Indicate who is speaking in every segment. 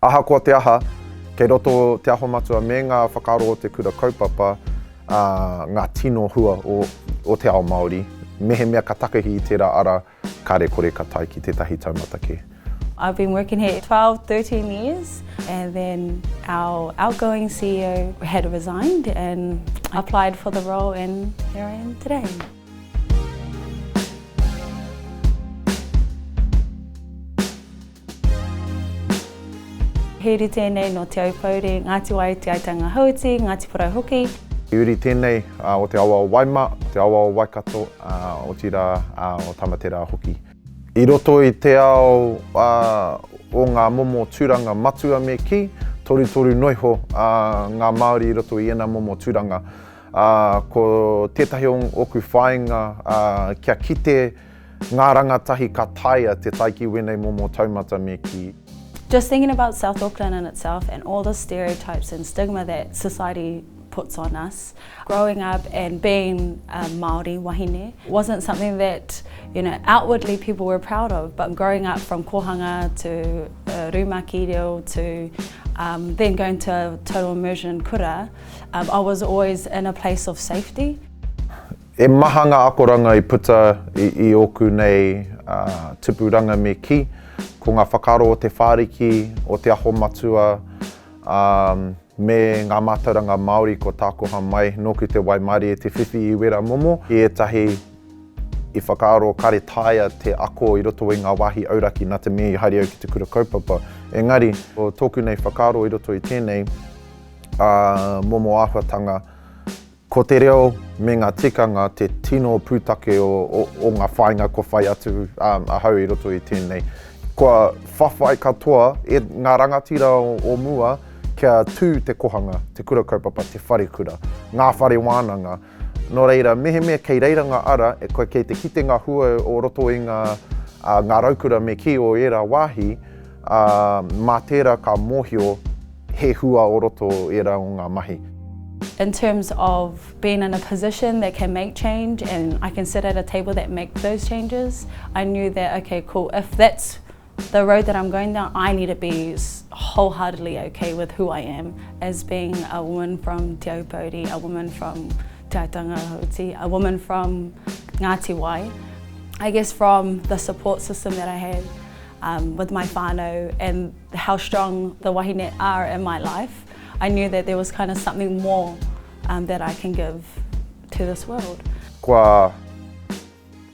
Speaker 1: Aha ko te aha, kei roto te aho matua me ngā whakaaro o te kura kaupapa, ngā tino hua o te ao Māori. Mehe mea ka takahi I tērā ara, kāre kore ka tai ki tētahi taumata kē.
Speaker 2: I've been working here 12, 13 years, and then our outgoing CEO had resigned and I applied for the role, and here I am today. Hiri tēnei no Te Aupōuri, Ngāti Wai, Te Aitanga Hauti, Ngāti Porauhoki.
Speaker 1: Uri tēnei o te awa o Waima, te awa o Waikato, o tira o Tamatera hoki. I roto I te ao o ngā momo tūranga matua me ki, toru noiho ngā Māori I roto I ena momo tūranga. Ko tētahi oku whāinga kia kite ngā rangatahi ka taia te taiki wenei momo taumata me ki.
Speaker 2: Just thinking about South Auckland in itself and all the stereotypes and stigma that society puts on us. Growing up and being Māori wahine wasn't something that, outwardly people were proud of, but growing up from kohanga to rumaki reo to then going to total immersion in kura, I was always in a place of safety.
Speaker 1: E mahanga akoranga I puta I oku nei tupuranga me ki, ko ngā whakaro o te whāriki, o te aho matua, me ngā mātauranga Māori ko tākoha mai, nōku te Waimari e te whiwhi I wera momo, I etahi I whakaaro kare taia te ako I roto I ngā wāhi auraki nā te mea I haere au ki te kura kaupapa. Engari, o tōku nei whakaaro I roto I tēnei momo āhuatanga, ko te reo me ngā tikanga te tino pūtake o ngā whāinga ko whai atu ahau I roto I tēnei. Kua whawhai katoa e ngā rangatira o mua kia tū te kohanga, te kura kaupapa, te whare kura, ngā whare wānanga. Nō reira, mea kei reiranga ara, e koe kei te kitenga hua o roto I ngā raukura me ki o era wāhi, mā tērā ka mōhio he hua o roto era o ngā mahi.
Speaker 2: In terms of being in a position that can make change and I can sit at a table that makes those changes, I knew that, okay, cool, if that's the road that I'm going down, I need to be wholeheartedly okay with who I am as being a woman from Te Aupōuri, a woman from Te Aitanga Hauti, a woman from Ngāti Wai. I guess from the support system that I had with my whānau and how strong the wahine are in my life, I knew that there was kind of something more that I can give to this world.
Speaker 1: Kua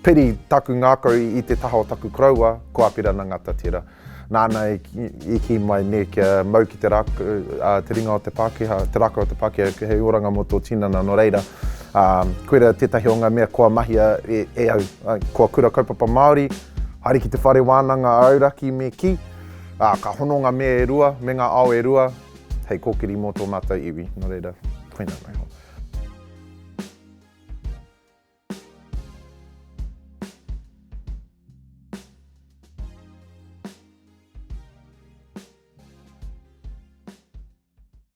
Speaker 1: piri taku ngākau I te taho taku kraua, ko apira na ngata tira. Nāna I ki mai ne kia mau ki te ringa o te Pākehā, te raka o te Pākehā, he oranga mo tō tinana no reira. Koera tētahi o ngā mea kua mahia e au, kua kura kaupapa Māori, hari ki te whare wānanga auraki me ki, ka hono ngā mea e rua, me ngā ao e rua, hei kōkiri mō tō mātou iwi, no reira, koina mai ho.